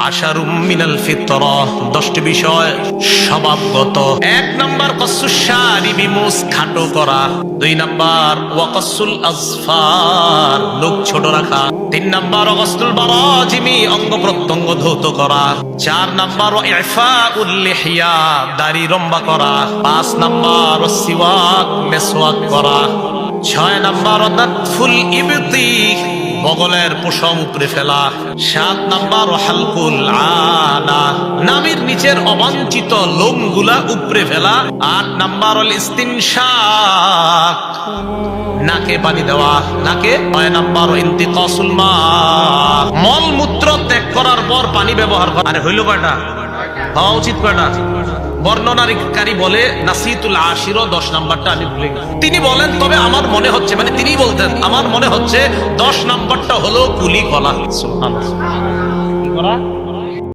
আশারুম মিনাল ফিতরা, 10টি বিষয় স্বভাবগত। 1 নাম্বার কসুস শারিবি, মুস খাটো করা। 2 নাম্বার ওয়াকাসুল আজফার, নখ ছোট রাখা। 3 নাম্বার ওয়াকাসুল বারাজিমি, অঙ্গ প্রত্যঙ্গ ধৌত করা। 4 নাম্বার ইফাউল লিহিয়া, দাড়ি লম্বা করা। 5 নাম্বার সিওয়াক, মেসওয়াক করা। 6 নাম্বার নাতফুল ইবতি, বগলের পশম উপরে ফেলা। 7 নাম্বার হালকুল আনা, নাভির নিচের অবাঞ্ছিত লোমগুলা উপরে ফেলা। 8 নাম্বার ইস্তিনশাক, নাকে পানি দেওয়া, নাকে। 9 নাম্বার ইন্তিকাসুল মা, মল মূত্র ত্যাগ করার পর পানি ব্যবহার করা। আরে হইল কয়টা? হওয়া উচিত কয়টা? বর্ণনাকারী বলে নাসিতুল আশির, 10 নাম্বারটা আমি ভুলে গেছি। তিনি বলেন তবে আমার মনে হচ্ছে, মানে তিনি বলতেন আমার মনে হচ্ছে 10 নাম্বারটা হলো কুলি কলা। সুবহানাল্লাহ, কি করা?